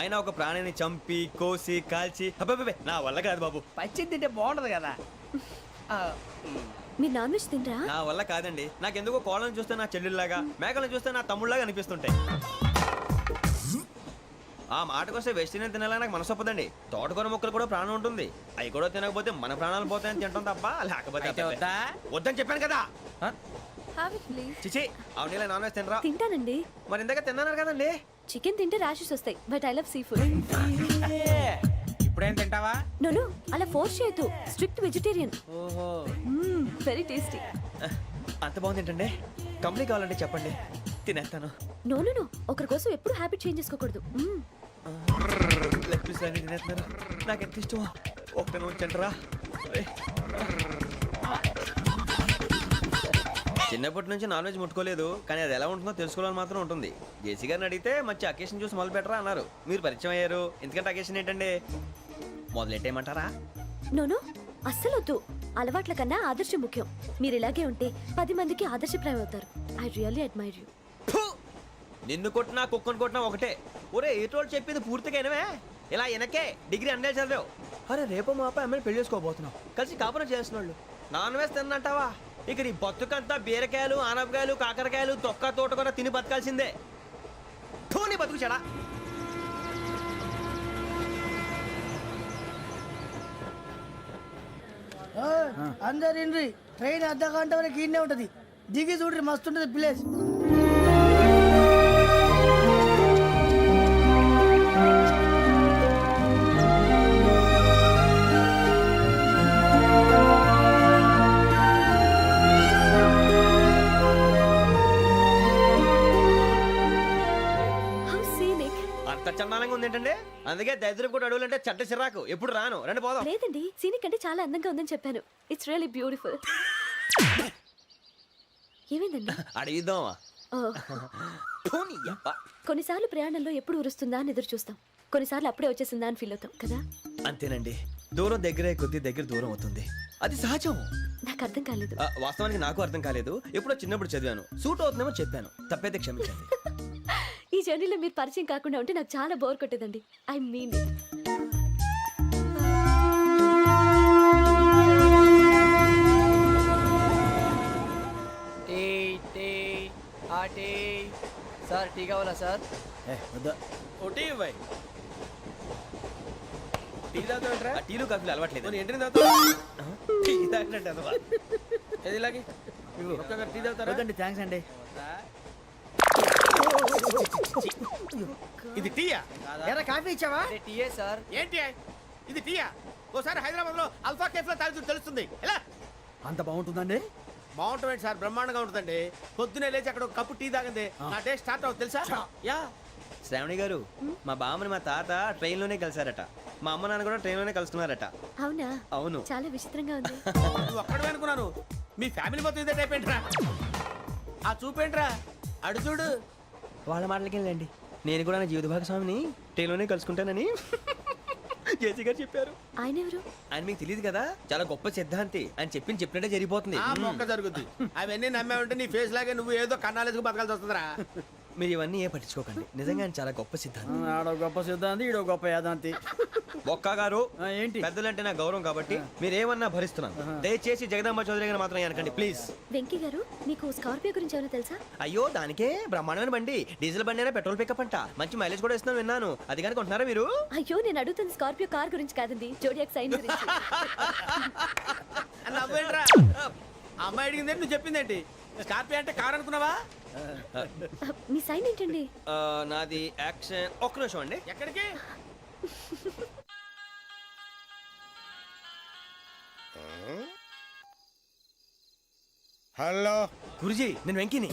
అయినా ఒక ప్రాణిని చంపి కోసి కాల్చి అబ్బబ్బబ్బే, నా వల్ల కాదు బాబు పచ్చి తింటే బాగుంటది కదా మీరు నాన్ వెజ్ తినరా? నా వల్ల కాదండి నాకెందుకో కోళ్ళని చూస్తే నా చెల్లెళ్ళలాగా మేకలను చూస్తే నా తమ్ముళ్ళలాగా అనిపిస్తుంటాయి ఆ మాటకొస్తే వెస్టిరియన్ తినాలని నాకు మనసు ఒప్పదండి తోటకూర మొక్కలు కూడా ప్రాణం ఉంటుంది అవి కూడా తినకపోతే మన ప్రాణాలు పోతాయని తింటాం తప్ప లేకపోతే అబ్బబ్బే. వద్దని చెప్పాను కదా Have it, please. చిచి అవునీ నాన్ వెజ్ తినరా తింటానండి. మరి ఇందాక తిన్నాను కదండి చికెన్ తింటే ర్యాషెస్ వస్తాయి but I love sea food. ఎప్పుడైనా తింటావా? నోను అలా ఫోర్స్ చేయొద్దు. Strict vegetarian. ఓహో, వెరీ టేస్టీ. అంత బాగుంది ఏంటంటే. కంప్లీట్ కావాలంటే చెప్పండి, తినేస్తాను. నో నో నో, ఒకరి కోసం ఎప్పుడు హ్యాబిట్ చేంజ్ చేసుకోకూడదు. లెగ్ పీస్ అన్ని తినేస్తున్నారు. నాకు ఎంత ఇష్టమా. ఒక్క ఉంచండిరా. చిన్నప్పటి నుంచి నాన్ వెజ్ ముట్టుకోలేదు, కానీ అది ఎలా ఉంటుందో తెలుసుకోవాలని మాత్రం ఉంటుంది. జేసీ గారిని అడిగితే మంచి అకేషన్ చూసి మొదలు పెట్టరా అన్నారు. మీరు పరిచయం అయ్యారు, ఎందుకంటే అకేషన్ ఏంటండి? మొదలెట్టేయమంటారా? నోను అస్సలు వద్దు. అలవాట్ల కన్నా ఆదర్శం ముఖ్యం. మీరు ఇలాగే ఉంటే 10 మందికి ఆదర్శప్రాయం అవుతారు. I really admire you. నిన్ను కొట్టినా కుక్కను కొట్టినా ఒకటే. ఒరే ఏటోళ్ళు చెప్పింది పూర్తిగా వినవే. ఇలా వెనకే డిగ్రీ అన్నే చదివావు. అరే రేపు మా అబ్బాయి అమ్మని పెళ్లి చేసుకోబోతున్నావు, కలిసి కాపురం చేస్తున్నాళ్ళు. నాన్ వేసి తిన్నంటావా? ఇక నీ బతుకంతా బీరకాయలు, ఆనపకాయలు, కాకరకాయలు, తొక్క తోట కూడా తిని బతకాల్సిందే. నీ బతుకు చెడా. అందరు ఇండ్రి, ట్రైన్ అర్ధ గంట వరకు ఇన్నే ఉంటది. దిగి చూడ్రి, మస్తు ఉంటది ప్లేస్. అంత చందానంగా ఉంది ఏంటంటే. అందుకే దరిద్రం కూడా అడవులంటే చెడ్డ చిరాకు. ఎప్పుడు రాను, రండి పోదాం. లేదండి, సీనిక్ అంటే చాలా అందంగా ఉందని చెప్పాను. It's really beautiful. ఏమైందండి? అడిగిద్దామా? కొన్నిసార్లు ప్రయాణంలో ఎప్పుడు ఉరుస్తుందా అని ఎదురు చూస్తాం, కొన్నిసార్లు అప్పుడే వచ్చేసిందా అని ఫీల్ అవుతాం కదా. అంతేనండి, దూరం దగ్గరే కొద్ది దగ్గర దూరం అవుతుంది. అది సహజం. నాకు అర్థం కాలేదు. వాస్తవానికి నాకు అర్థం కాలేదు. ఎప్పుడో చిన్నప్పుడు చదివాను, సూట్ అవుతుందేమో చెప్పాను. తప్పైతే క్షమించండి. ఈ జర్నీలో మీరు పరిచయం కాకుండా ఉంటే నాకు చాలా బోర్ కొట్టేదండి. I mean it. Sir tea కావాలా సార్? ఒకటి ఇవ్వై. టీ తాగుతాంట్రా? టీలు కాఫీలు అలవాట్లేదు. ఏంటి తాగుతా? టీ తాగినట్టు అదవా. ఏది ఇలాగే ఒక్కొక్కరు టీ తాగుతారా? థ్యాంక్స్ అండి. ఇది టీయా? ఎరా కాఫీ ఇచ్చావా? టీయే సార్. ఏంటి ఇది టీయా? ఓసారి హైదరాబాద్ లో అల్ఫా కేఫ్ లో తాగుతూ తెలుస్తుంది. ఎలా అంత బాగుంటుందండి? బాగుంటుంది సార్, బ్రహ్మాండంగా ఉంటుందండి. పొద్దునే లేచి అక్కడ ఒక కప్పు టీ తాగింది నా డే స్టార్ట్ అవుతుంది తెలుసా? యా. శ్రావణి గారు, మా బామ్మని మా తాత ట్రైన్ లోనే కలిసారట. మా అమ్మ నాన్న కూడా ట్రైన్ లోనే కలుస్తున్నారట. అవునా? అవును. చాలా విచిత్రంగా ఉంది. నువ్వు ఒక్కడే అనుకున్నాను, మీ ఫ్యామిలీ మొత్తం ఇదే టైప్ ఏంట్రా? ఆ చూపేంట్రా, అడు చూడు. వాళ్ళ మాటలకి వెళ్ళండి. నేను కూడా నా జీవిత భాగస్వామిని ట్రైన్ లోనే కలుసుకుంటానని జేసీ గారు చెప్పారు. ఆయన ఎవరు? ఆయన మీకు తెలియదు కదా, చాలా గొప్ప సిద్ధాంతి. ఆయన చెప్పినట్టే జరిగిపోతుంది. ఆ మొక్క జరుగుద్ది. అవన్నీ నమ్మే ఉంటే నీ ఫేస్ లాగే నువ్వు ఏదో కన్నాలేసుకు బతకాల్సి వస్తుందిరా. మీరు ఇవన్నీ ఏ పట్టించుకోకండి. నిజంగా ఆయన చాలా గొప్ప సిద్ధాంతి. ఆడో గొప్ప సిద్ధాంతి, ఈడో గొప్ప యాదాంతి. ఒక్క గారు, ఏంటి? పెద్దలంటే నా గౌరవం కాబట్టి మీరేమన్నా భరిస్తున్నాను. దయచేసి జగదాంబ చౌదరి గారు మాత్రం అనకండి ప్లీజ్. వెంకీ గారు, మీకు స్కార్పియో గురించి ఏమైనా తెలుసా? అయ్యో, దానికే బ్రహ్మాండమైన బండి. డీజిల్ బండి అయినా పెట్రోల్ పికప్ అంట. మంచి మైలేజ్ కూడా ఇస్తున్నాను విన్నాను. అది కనుక కొంటున్నారా మీరు? అయ్యో, నేను అడుగుతుంది స్కార్పియో కార్ గురించి కాదండి, జోడియాక్ సైన్ గురించి. నవ్వేంట్రా? అమ్మాయి అడిగిందేంటి, నువ్వు చెప్పిందేంటి? స్కార్పియో అంటే కార్ అనుకున్నావా? మీ సైన్ ఏంటండి? నాది యాక్షన్. ఒక్క నిమిషం అండి. ఎక్కడికి? హలో గురుజీ, నేను వెంకిని.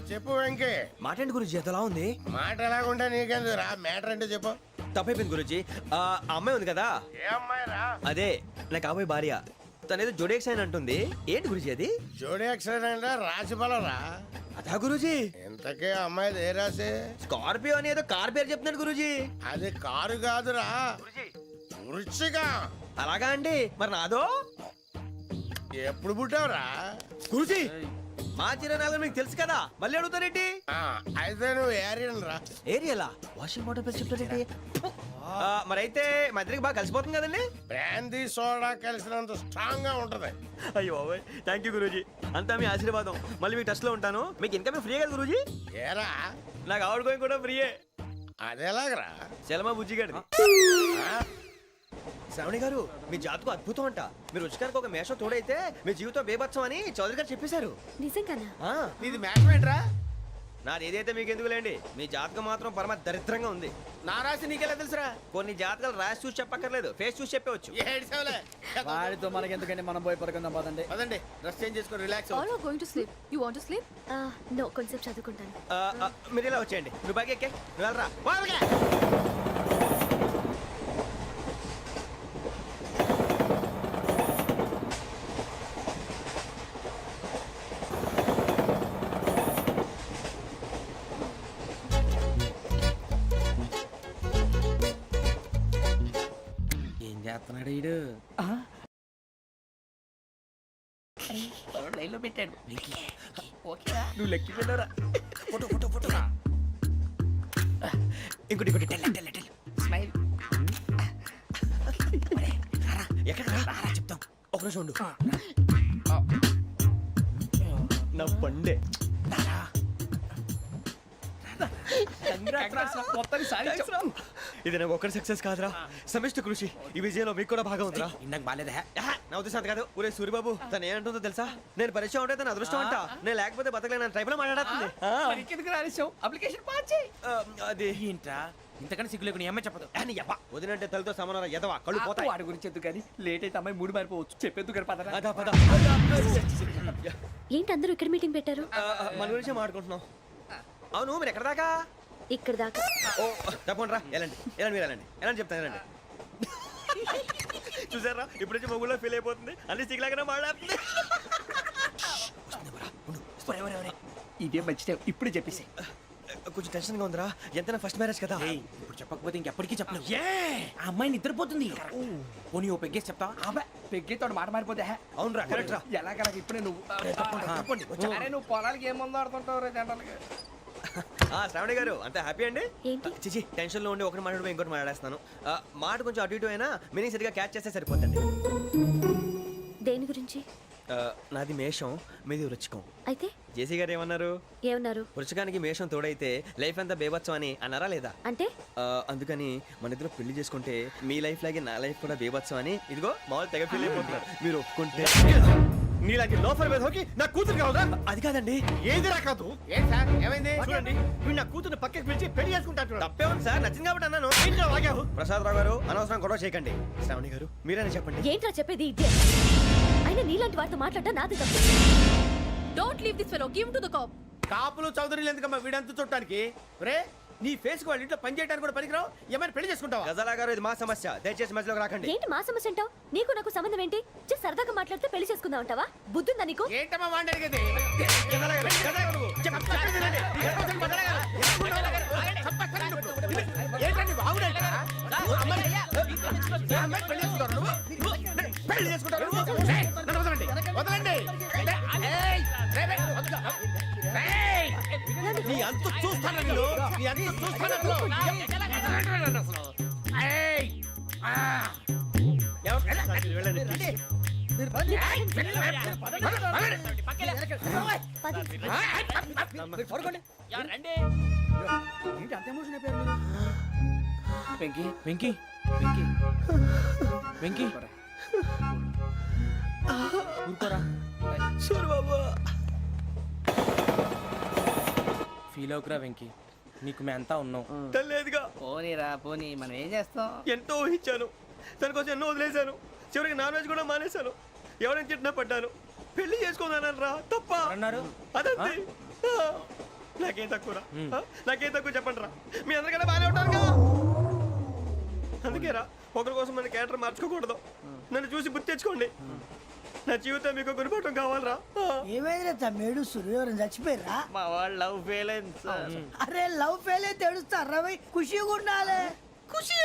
చెప్పు వెంకీ. మాటండి గురుజీ, ఎంతలా ఉంది? మాట ఎలాగుంటా నీకెందుకు రా, మ్యాటర్ అంటే చెప్పు. తప్పైపోయింది గురుజీ. ఆ అమ్మాయి ఉంది కదా, ఏ అమ్మాయి రా? అదే నా కాబోయే భార్య. తనేదో జోడేక్స్ అని అంటుంది. ఏంటి గురుజీ అది? జోడి యాక్సిడెంట్ రాసి బలరా? అదా గురుజీ. ఇంతకే అమ్మాయిది ఏ రాసి? స్కార్పియో అని ఏదో కార్ పేరు చెప్తున్నాడు గురుజీ. అది కారు కాదురా, వృచ్చిక. అలాగా అండి, మరి నాదో? ఎప్పుడు పుట్టావురా? గురుజీ, మా చిరనాలు మీకు తెలుసు కదా, మళ్ళీ అడుగుతారేంటి? అయితే నువ్వు ఏరియన్ రా. ఏరియలా? వాషింగ్ వాటర్ పేరు చెప్తారేంటి? మరైతే మా ఇద్దరికి బాగా కలిసిపోతుంది కదండి. బ్రాందీ సోడా కలిసినంత స్ట్రాంగ్ గా ఉంటది. అయ్యో థ్యాంక్ యూ గురూజీ, అంతా మీ ఆశీర్వాదం. మళ్ళీ మీ టచ్ లో ఉంటాను. మీకు ఇంకా ఫ్రీ కదా గురూజీ? ఏరా, నాకు ఆవిడ గోయింగ్ కూడా ఫ్రీయే. అదేలాగరా? చలమా బుజ్జి గారి. శ్రావణి గారు, మీ జాతకు అద్భుతం అంట. మీరు రుచికారికి ఒక మేషం తోడైతే మీ జీవితం బేబత్సం అని చౌదరి గారు చెప్పేశారు. నిజంగానా? నీది మ్యాచ్ ఏంట్రా? నాది ఏదైతే మీకు ఎందుకులేండి, మీ జాతకం మాత్రం పరమ దరిద్రంగా ఉంది. నా రాసి నీకెలా తెలుసురా? కొన్ని జాతకాలు రాసి చూసి చెప్పక్కర్లేదు, ఫేస్ చూసి చెప్పవచ్చు. ఏడ్చావులే. వాడితో మనకి ఎందుకంటే మనం పోయి పడుకుందాం పదండి. పదండి, డ్రెస్ చేంజ్ చేసుకొని relax All are going to sleep. You want to sleep? No కొంచెం చదువుకుంటాను. మీరు ఇలా వచ్చేయండి, నువ్వు బాగా ఎక్కే, నువ్వు వెళ్ళరా. ఏం చేస్తున్నాడు వీడు? లైన్లో పెట్టాడు. ఓకేరా? నువ్వు లెక్కి వెళ్ళరా. Photo photo photo. ఇంకోటి ఇంకోటి టెల్ టెల్ టెల్. స్మైల్. ఎక్కడ రారా చెప్తాం. ఒక నిమిషం ఉండు. నా పండే. ఇది నాకు ఒక్కడి సక్సెస్ కాదురా, సమిష్టి కృషి. ఈ విజయంలో మీకు కూడా భాగం ఉందిరా. ఇందాక బాగాలేదా? నా ఉద్దేశం అంత కాదు. ఊరే సూరిబాబు తను ఏమంటుందో తెలుసా? నేను పరిచయం ఉంటే తన అదృష్టం అంట, నేను లేకపోతే బతకలేను ట్రైబ్ లో మాట్లాడుతుంది. ఎందుకు రాలేసావు? అప్లికేషన్ పాస్ చేయి. అది ఏంట్రా ఇంతకన్నా సిగ్గు లేకుండా ఏమై చెప్పదు. వదినంటే తలతో సమానం ఎదవా, కళ్ళు పోతాయి. వాడి గురించి ఎందుకు కానీ లేట్ అయితే అమ్మాయి మూడు మారిపోవచ్చు. చెప్పేందుకు గారు పదరా. అదా పద. ఏంటి అందరూ ఇక్కడ మీటింగ్ పెట్టారు? మన గురించే మాట్లాడుకుంటున్నాం. అవును మీరు ఎక్కడ దాకా? ఇక్కడ దాకా. ఓ తప్పకుండా రా, వెళ్ళండి వెళ్ళండి, మీరు వెళ్ళండి వెళ్ళండి చెప్తాను, వెళ్ళండి. చూసారా ఇప్పుడు నుంచి మొగుల్లో ఫీల్ అయిపోతుంది, అన్ని సిగ్లాగానే మాట్లాడుతుంది. ఇదే మంచి టైం, ఇప్పుడే చెప్పేసి. కొంచెం టెన్షన్ గా ఉందిరా, ఎంతైనా ఫస్ట్ మ్యారేజ్ కదా. ఇప్పుడు చెప్పకపోతే ఇంకెప్పటికీ చెప్పలేవు. ఆ అమ్మాయి నిద్రపోతుంది. పోనీ ఓ పెగ్గేసి చెప్తా. పెగ్గేతో మాట మారిపోతే. అవునురా, కరెక్ట్ రా. ఎలాగలా ఇప్పుడే నువ్వు అరే నువ్వు పొలాలకి ఏముందో ఆడుతుంటావు రే జంటలకి. శ్రావణి గారు అంత హ్యాపీ అండి? ఏంటి? చిచి టెన్షన్ లో ఉండి ఒకటి మాట్లాడిపోయి ఇంకోటి మాట్లాడేస్తున్నాను. మాట కొంచెం అటు ఇటు అయినా మీనింగ్ సరిగా క్యాచ్ చేస్తే సరిపోతుంది. దేని గురించి? నాది మేషం, మీది వృచ్చికం. అయితే జేసీ గారు ఏమన్నారు? ఏమన్నారు? వృచ్చికానికి మేషం తోడైతే లైఫ్ అంతా బేబత్సం అని అన్నారా లేదా? అంటే అందుకని మన ఇద్దరు పెళ్లి చేసుకుంటే మీ లైఫ్ లాగే నా లైఫ్ కూడా బేబత్సం అని ఇదిగో మామూలు తెగ ఫీల్ అయిపోతున్నారు. మీరు ఒప్పుకుంటే నీలాంటి లోఫర్ మీద హోకి నా కూతురు కావదా? అది కాదండి. ఏది రాకదు. ఏం సార్ ఏమైంది? చూడండి వీడు నా కూతురు పక్కకి పిలిచి పెళ్లి చేసుకుంటాడు. తప్పే ఉంది సార్, నచ్చింది కాబట్టి అన్నాను. ప్రసాద్ రావు గారు అనవసరం గొడవ చేయకండి. శ్రావణి గారు మీరైనా చెప్పండి. ఏంట్రా చెప్పేది? ఇదే అయినా నీలాంటి వారితో మాట్లాడటం నాది తప్పు. Don't leave this fellow. Give him to the cop. కాపులు చౌదరులు ఎందుకమ్మా వీడంతా చూడటానికి? రే నీ ఫేస్ కు వాళ్ళ ఇంట్లో పని చేయడానికి కూడా పనికిరావు. ఏమైనా పెళ్లి చేసుకుంటావా? గజాలా గారు ఇది మా సమస్య, దయచేసి మధ్యలోకి రాకండి. ఏంటి మా సమస్య అంటావు? నీకు నాకు సంబంధం ఏంటి? సరదాగా మాట్లాడితే పెళ్లి చేసుకుందాం అంటావా? బుద్ధుందా నీకు? ఏంటమ్మా వాడిని అడిగేది? ఏంటండి బాగుండేట? పెళ్లి చేసుకుంటారు నువ్వు? నన్ను వదలండి, వదలండి. నీ అంత చూస్తాను నేను, నీ అంత చూస్తాను అసలు. వెంకీ వెంకీ వెంకీ వెంకీ ఊరుకోరా. సూరిబాబు ఫీల్ అవుకురా వెంకీ, నీకు మేమంతా ఉన్నాం. తెలియదుగా. పోనీరా పోనీ, మనం ఏం చేస్తాం? ఎంతో ఊహించాను, తన కోసం ఎన్నో వదిలేశాను, చివరికి నాన్ వెజ్ కూడా మానేశాను. ఎవరైనా తిట్టినా పడ్డాను. పెళ్లి చేసుకున్నాను రా, తప్ప అన్నారు. అదంతే. నాకేం తక్కువ రా, నాకేం తక్కువ చెప్పండి రా. మీ అందరికన్నా బాగానే ఉంటారుగా. అందుకే రా, ఒకరి కోసం మన క్యారెక్టర్ మార్చుకోకూడదు. నన్ను చూసి గుర్తు తెచ్చుకోండి. నా జీవితం మీకు గురిపటం కావాలరా. ఏమైందిరా తమ్మేడు సూర్యవరం చచ్చిపోయిరా? మా వాళ్ళు లవ్ ఫెయిల్ అయింది సార్. అరే లవ్ ఫెయిల్ అయితే ఏడుస్తారా? ఖుషిగా ఉండాలి. ఖుషి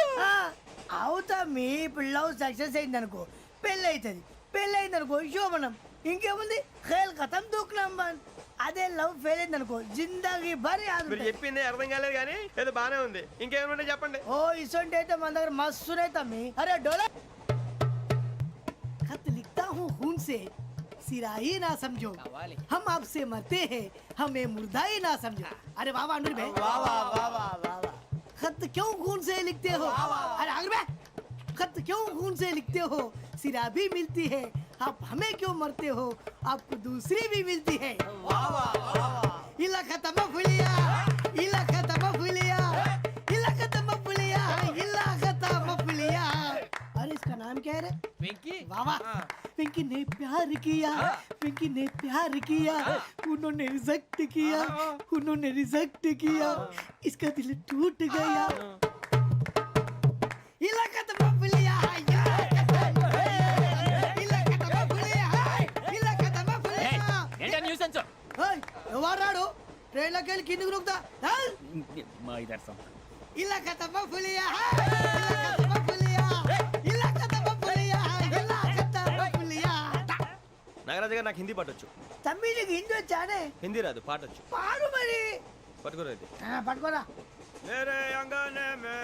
అవుతా. మీ ఇప్పుడు లవ్ సక్సెస్ అయింది అనుకో పెళ్ళి అవుతుంది. పెళ్ళి అయింది అనుకో శోభనం. ఇంకేముంది ఖేల్ కథం దూకునాం బాన్. అదే లవ్ ఫెయిల్ అయింది అనుకో జిందాగీ భారీ. మీరు చెప్పింది అర్థం కాలేదు కానీ ఏదో బానే ఉంది. ఇంకేమైనా చెప్పండి. ఓ ఇసొంటి అయితే మన దగ్గర మస్తునే తమ్మి. అరే డోలా खत लिखता हूँ खून से, सिरा ही ना समझो, हम आपसे मरते हैं, हमें मुर्दा ही ना समझो. अरे वाह वाह अनुर भाई, वाह वाह वाह वाह वाह. खत क्यों खून से लिखते हो? अरे अनुर भाई, खत क्यों खून से लिखते हो? सिरा भी मिलती है, आप हमें क्यों मरते हो? आपको दूसरी भी मिलती है. वाह वाह वाह. इला खत्म फुलिया इला खत्म फुलिया इला खत्म फुलिया इला खत्म फुलिया। अरे इसका नाम क्या है रे? వెంకీ वाह वाह। पिंकी ने प्यार किया पिंकी ने प्यार किया उन्होंने रिजेक्ट किया उन्होंने रिजेक्ट किया इसका दिल टूट गया। इला खत्म फुलिया इला खत्म फुलिया इला खत्म फुलिया। ఏంటా న్యూసెన్స్ ఎవరు రాడు ట్రైన్లోకి వెళ్ళి కిందికి నొక్కుతా మా ఇదర్సం ఇలా ఖతమ ఫులియా ఇలా ఖతమ ఫులియా ఇలా ఖతమ ఫులియా ఇలా ఖతమ ఫులియా। నాగరాజు గారు నాకు హిందీ పాటొచ్చు. తమ్మి నీకు హిందీ వచ్చానే? హిందీ రాదు, పాటొచ్చు. పాడు మరి. పట్టుకోరా ఇది. పట్టుకోరా. మేరే అంగనే మే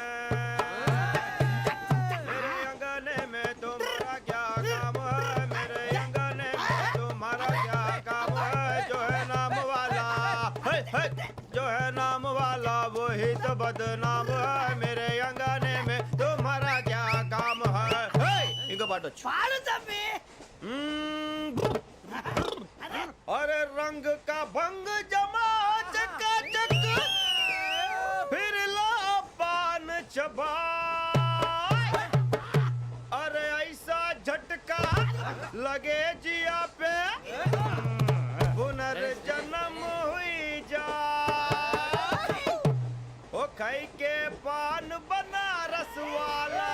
మేరే అంగనే మే తుమ్హారా క్యా కామ్ హై మేరే అంగనే మే తుమ్హారా క్యా కామ్ హై जो है नाम वाला है जो है नाम वाला वही तो बदनाम है मेरे अंगने में तुम्हारा क्या काम है। ఇంకో పాటొచ్చు. పాడు తమ్మి. अरे रंग का भंग जमा चकाचक फिर ला पान चबा अरे ऐसा झटका लगे जिया पे पुनर्जन्म हुई जा ओ खाई के पान बनारस वाला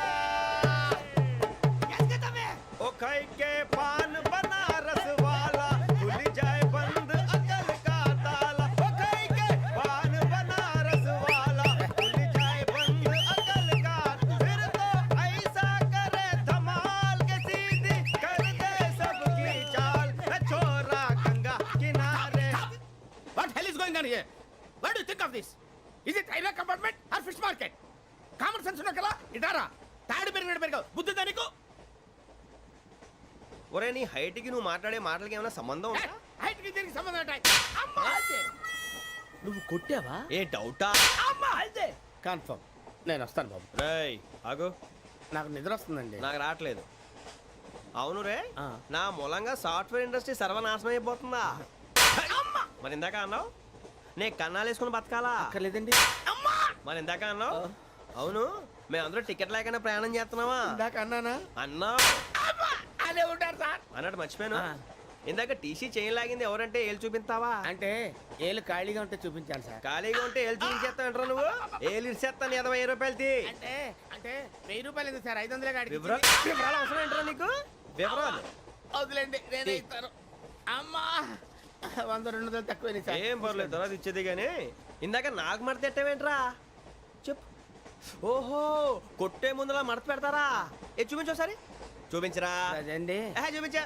ओ खाई के पान बनारस वाला खुल जाए बंद अकल का ताला ओ खाई के पान बनारस वाला खुल जाए बंद अकल का फिर तो ऐसा करे धमाल के सीधी कर दे सबकी चाल छोरा गंगा किनारे। What hell is going on here? What do you think of this? Is it railway compartment or fish market? Common sense ఉన్న కదా ఇటారా తాడు పెరిగినట్టు పెరిగావు బుద్ధి దానికి. ఒరే నీ హైట్ కి నువ్వు మాట్లాడే మాటలకి ఏమైనా సంబంధం ఉందా? హైట్ కి దీనికి సంబంధం ఉంటాయి. అమ్మా అయితే నువ్వు కొట్టావా? ఏ డౌటా? అమ్మా అయితే కన్ఫర్మ్ నేను వస్తాను బాబు. రేయ్ ఆగు, నాకు నిద్ర వస్తుందండి. నాకు రావట్లేదు. అవును రే, నా మూలంగా సాఫ్ట్వేర్ ఇండస్ట్రీ సర్వనాశనం అయిపోతుందా? మరి ఇందాక అన్నావు నే కన్నాలు వేసుకుని బతకాలా? అక్కర్లేదండి. మరి ఇందాక అన్నావు అవును మేమందరూ టికెట్ లేకనే ప్రయాణం చేస్తున్నావా? ఇందాక అన్నానా? అన్నావు. అదే ఉంటారు సార్. అన్నట్టు మర్చిపోయాను, ఇందాక టీసీ చేయి లాగింది ఎవరంటే ఏళ్ళు చూపిస్తావా? అంటే ఏళ్ళు ఖాళీగా ఉంటే చూపించాను సార్. ఖాళీగా ఉంటే ఏళ్ళు చూపించేస్తావు నువ్వు? ఏళ్ళు ఇచ్చేస్తాను 20 రూపాయలది. అంటే అంటే 1000 రూపాయలు ఎందుకు సార్? 500 కాడికి వివరాలు అవసరం ఏంట్రా నీకు? వివరాలు వదిలేండి నేనే ఇస్తాను. అమ్మా 100 200 తక్కువ ఏం పర్లేదు, తర్వాత ఇచ్చేది కానీ ఇందాక నాకు మడత ఎట్టవేంట్రా చెప్పు. ఓహో కొట్టే ముందులా మడత పెడతారా? ఏ చూపించు ఒకసారి. చూపించరా? అదండి చూపించా.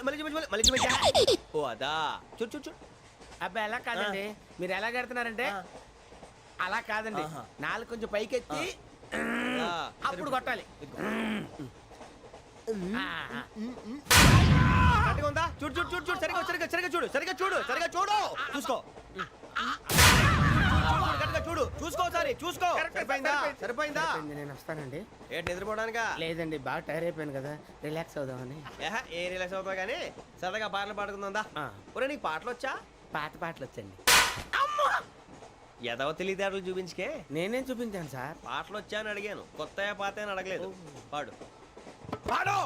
మళ్ళీ చూపించు, మళ్ళీ చూపించా. ఓ అదా, చూడు చూడు చూడు. అబ్బాయి ఎలా కాదండి, మీరు ఎలా కడుతున్నారంటే అలా కాదండి, నాలుగు కొంచెం పైకెత్తి అప్పుడు కొట్టాలి. కరెక్ట్గా ఉందా? చూడు చూడు చూడు చూడు, సరిగా సరిగా సరిగా చూడు, సరిగా చూడు, సరిగా చూడు, చూసుకో. కరెక్ట్గా చూడు, చూసుకో ఒకసారి, చూసుకో. సరిపోయిందా? సరిపోయిందా? నేను వస్తానండి. ఏంటి నిద్రపోవడానికా? లేదండి బాగా టైర్ అయిపోయాను కదా, రిలాక్స్ అవుదామని. ఏ రిలాక్స్ అవుతావు కానీ సరదాగా పాటలు పాడుకుందా? ఒరే నీకు పాటలు వచ్చా? పాత పాటలు వచ్చండి. ఎదవ తెలివితేటలు చూపించుకే. నేనేం చూపించాను సార్? పాటలు వచ్చా అని అడిగాను, కొత్త పాత అని అడగలేదు. పాడు పాడు.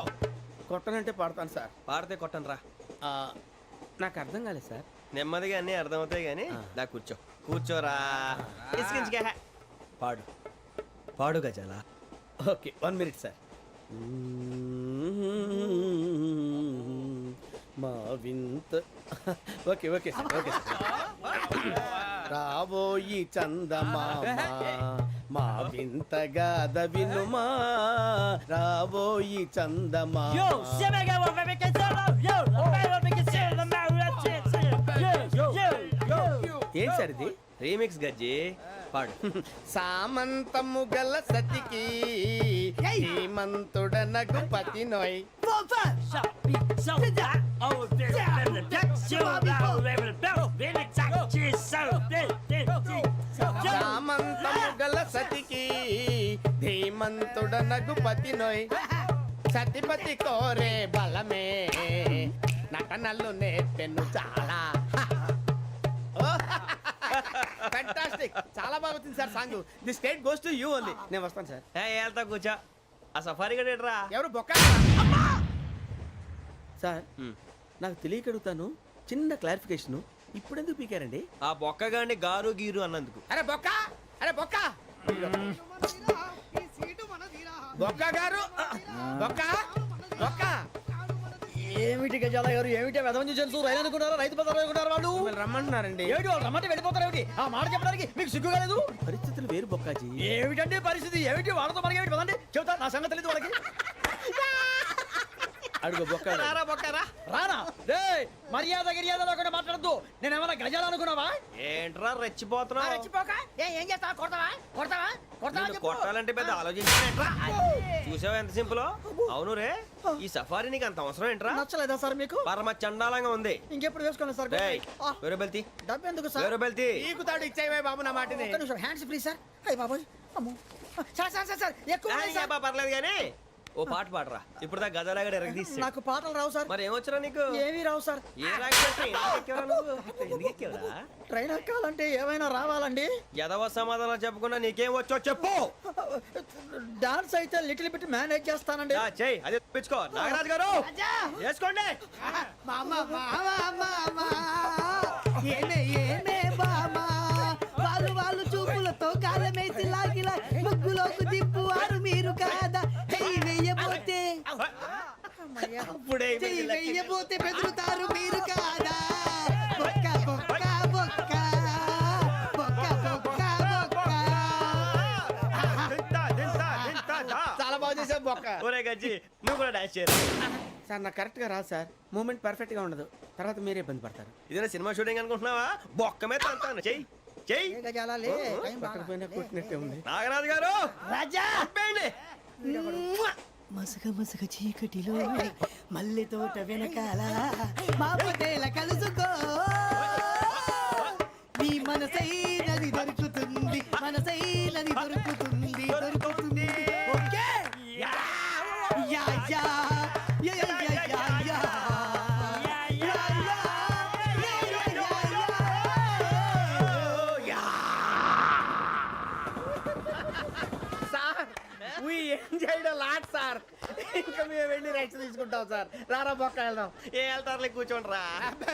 కొట్టనంటే పాడతాను సార్. పాడితే కొట్టను రా. నాకు అర్థం కాలేదు సార్. నెమ్మదిగా అన్నీ అర్థమవుతాయి కానీ దా కూర్చో. కూర్చోరా. ఇసుకించుకే. పాడు పాడు గజాల. Okay 1 minute sir. మా వింత. Okay okay sir, okay sir. రాబోయి చందమామ మా వింతగా వినుమా, రాబోయి చందమామ. ఏం సార్ ఇది? రీమిక్స్ గజ్జి. పాడు. సామంతము గల సతికి హేమంతుడనగు పతి నోయ్. సామంతము గల సతికి ధీమంతుడనగు పతి నోయ్. సతిపతి కోరే బలమే నటనలు నేర్పెను చాలా. ఫ్యాంటాస్టిక్ చాలా బాగా వచ్చింది sir song the state goes to you only నేను వస్తాను సార్ వెళ్తా కూర్చో ఆ సఫారీ గడేట్రా ఎవరు బొక్క సార్ నాకు తెలియక అడుగుతాను చిన్న క్లారిఫికేషన్ ఇప్పుడు ఎందుకు పీకారండి ఆ బొక్కగాడిని గారు గీరు అన్నందుకు. అరే బొక్క అరే బొక్క బొక్క గారు బొక్క బొక్క ఏమిటి గజాల గారు ఏమిటి వెదవం చూసాను రైలు అనుకున్నారా రైతు బజార్ అనుకున్నారు వాళ్ళు మిమ్మల్ని రమ్మంటున్నారండి ఏమిటి వాళ్ళు రమ్మంటే వెళ్ళిపోతారు ఏమిటి ఆ మాట చెప్పడానికి మీకు సిగ్గు కాలేదు పరిస్థితులు వేరు బొక్కాజీ ఏమిటండి పరిస్థితి ఏమిటి వాళ్ళతో మనకి ఏమిటి పదండి చెబుతా నా సంగతి తెలియదు వాళ్ళకి అడుగు బొక్క రారా బొక్కరా. రానా రే మర్యాద గిర్యాద లేకుండా మాట్లాడద్దు నేను ఏమైనా గజాలు అనుకున్నావా ఏంట్రా రెచ్చిపోతున్నావు? రెచ్చిపోక ఏం చేస్తావా కొడతావా కొడతావా కొడతావా నిన్ను చెప్పు. కొట్టాలంటే పెద్ద ఆలోచించానేంట్రా? చూసావా ఎంత సింపుల్? అవును రే ఈ సఫారీ నీకు అంత అవసరం ఏంట్రా? నచ్చలేదా సార్ మీకు పరమ చండాలంగా ఉంది. ఇంకెప్పుడు వేసుకోండి సార్ డేయ్, వేరే బెల్తి డబ్బు ఎందుకు సార్ వేరే బెల్తి. ఈకుతాడు ఇచ్చేవే బాబు నా మాటని ఒక్క నిమిషం హ్యాండ్స్ ఫ్రీ సార్ అయ్యి బాబోయ్ అమ్మో సార్ సార్ సార్ సార్ ఎక్కువ ఉన్నాయి సార్. పర్లేదు కానీ ఓ పాట పాడరా. ఇప్పుడు దా గదలాగడ ఎరగ తీసి. నాకు పాటలు రావు సార్ మరి ఏమొచ్చరా నీకు? ఏమీ రావు సార్ ఏ ఎందుకు ఎక్కేవరా? ట్రైన్ ఎక్కాలంటే ఏమైనా రావాలండి ఎదవ సమాధానం చెప్పకుండా నీకేం వచ్చో చెప్పు. డాన్స్ అయితే లిటిల్ బిట్ మేనేజ్ చేస్తానండి చెయ్యి అదే తెప్పించుకో. నాగరాజు గారు వేసుకోండి. మామా మామా మామా ఏమే ఏమే బామా వాళ్ళు వాళ్ళు చూపులతో కాలమేసి లాగిలా ముగ్గులోకి దిప్పువారు మీరు కాదా చెయ్యి వెయ్యబోతే అప్పుడే చెయ్యి వెయ్యబోతే బెదురుతారు మీరు కాదా బొక్క బొక్క బొక్క బొక్క బొక్క బొక్క దింతా, దింతా, దింతా, దా. చాలా బాగా చేసావు బొక్క ఒరే గజ్జి నువ్వు కూడా డాన్స్ చేయరా. సార్ నాకు కరెక్ట్ గా రాదు సార్ మూమెంట్ పర్ఫెక్ట్ గా ఉండదు తర్వాత మీరే ఇబ్బంది పడతారు ఇదేనా సినిమా షూటింగ్ అనుకుంటున్నావా? బొక్క మీద అంటాను. చెయ్యి చెయ్యి. పక్కన పోయినా కొట్టినట్టే ఉంది నాగరాజు గారు రాజా ఆపేయండి. మసగ మసగ చీకటిలో మల్లె తోట వెనకాల మా పటేల కలుసుకో నీ మనసైనది దొరుకుతుంది మనసైనది దొరుకుతుంది దొరుకుతుంది okay yeah yeah yeah yeah yeah yeah yeah sir we enjoyed lot sir ఇంకా మేము వెళ్ళి రెస్ట్ తీసుకుంటాం సార్ రారా బొక్క వెళ్దాం ఏ వెళ్తారులే కూర్చోండి రా.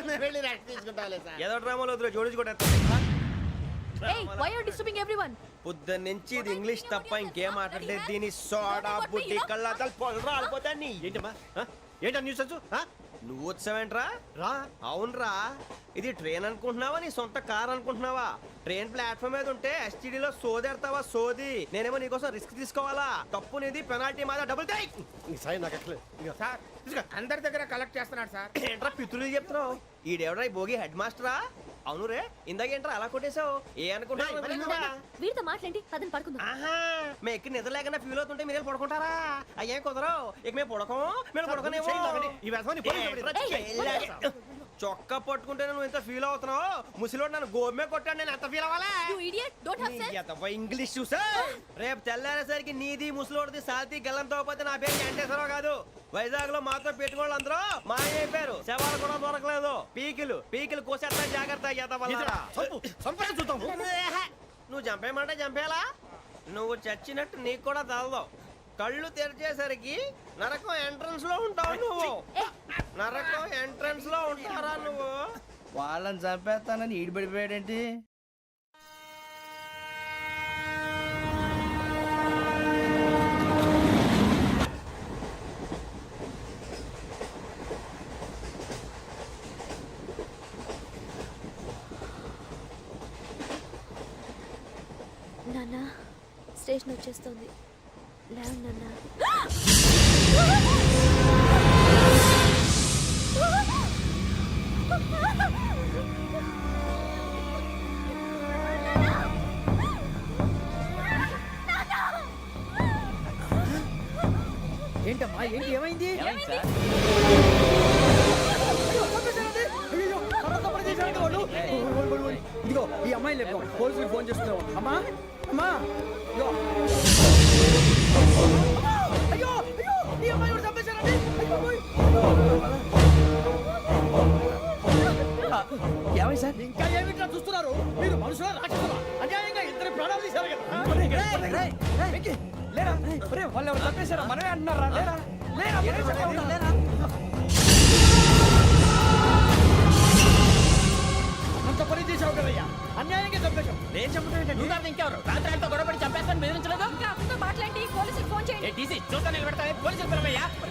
మేము వెళ్ళి రెస్ట్ తీసుకుంటాంలే సార్ ఏదో డ్రామాలో వద్దు జోడించుకుంటా. Hey, why are you disturbing everyone? పొద్దున్న నుంచి ఇది ఇంగ్లీష్ తప్ప ఇంకేం మాట్లాడలేదు. దీని సోడా బుడ్డి కళ్ళతలు పొలరా అల్పోతాన్ని. ఏంటమ్మా ఏంటా న్యూస్ వచ్చు నువ్వు వచ్చావేంట్రా? రా అవునరా, ఇది ట్రైన్ అనుకుంటున్నావా నీ సొంత కార్ అనుకుంటున్నావా? ట్రైన్ ప్లాట్ఫామ్ మీద ఉంటే ఎస్టీడీలో సోదేడతావా సోది. నేనేమో నీకోసం రిస్క్ తీసుకోవాలా? తప్పు నీది, పెనాల్టీ మాదా, డబుల్ టై. ఈ సాయి నాకు ఎక్కలేదు ఇక సార్ ఇదిగో అందరి దగ్గర కలెక్ట్ చేస్తున్నాడు సార్ ఏంట్రా పితులు చెప్తున్నావు? ఈడెవడ్రా ఈ భోగి హెడ్ మాస్టరా? అవును రే ఇందాకేంట్రా అలా కొట్టేశావు? ఏ అనుకుంటున్నా? వీరితో మాట్లాడి పదని పడుకుందాం ఆహా, మేము ఎక్కడ నిద్ర లేకుండా ఫీల్ అవుతుంటే మీరు పడుకుంటారా? అయ్యేం కుదరవు. ఇక మేము పడకం, మేము పడకనేమో. ఈ వ్యసనాన్ని పోలీసులు చొక్కా పట్టుకుంటే నువ్వు ఎంత ఫీల్ అవుతున్నావు? ముసలివాడు నన్ను గోమే కొట్టాడు, నేను ఎంత ఫీల్ అవ్వాలా? You idiot! Don't have sense! English చూసా రేపు తెల్లారేసరికి నీది ముసలోడిది సాల్తీ గల్లంతో పోతే నా పేరు వెంకటేశ్వరరావు కాదు. వైజాగ్ లో మాత్రం పెట్టుకోళ్ళు అందరూ మాయైపోయారు. శవాలు కూడా దొరకలేదు. పీకిలు పీకిలు కోసేస్తా జాగ్రత్త. నువ్వు చంపేయమంటే చంపేలా? నువ్వు చచ్చినట్టు నీకు కూడా తగదు. కళ్ళు తెరిచేసరికి నరకం ఎంట్రన్స్ లో ఉంటావు నువ్వు. నరకం ఎంట్రన్స్ లో ఉంటారా నువ్వు? వాళ్ళని చంపేస్తానని ఈడిపడిపోయాడేంటి నాన్న స్టేషన్ వచ్చేస్తుంది లేవు నాన్న ఏంటమ్మా ఏంటి ఏమైంది ఇదిగో ఈ అమ్మాయి లేదు పోలీసులకు ఫోన్ చేస్తున్నావు అమ్మా అమ్మా ఇదిగో అయ్యో అయ్యో ఈ అమ్మాయి కూడా చంపేశారండి ఏమై సార్ ఇంకా ఏమిట్లా చూస్తున్నారు మీరు మనుషుల రాక్షసులా లేరా ఒరేయ్, వాళ్ళు ఎవరు చంపేశారా మనమే అంటున్నారా లేరా లేరా మనమే చంపామా? అంత పని చేసావు కదయ్యా అన్యాయంగా చంపేశావు. నేను చంపడం నువ్వు కాదు ఇంకెవరు రాత్రి ఆయనతో గొడవపడి చంపేస్తాను బెదిరించలేదు ఇంకా అతనితో మాట్లాడి పోలీసులకు ఫోన్ చేయండి టీసీ చూస్తా నిలబెడతా పోలీసులు పిలవయ్యా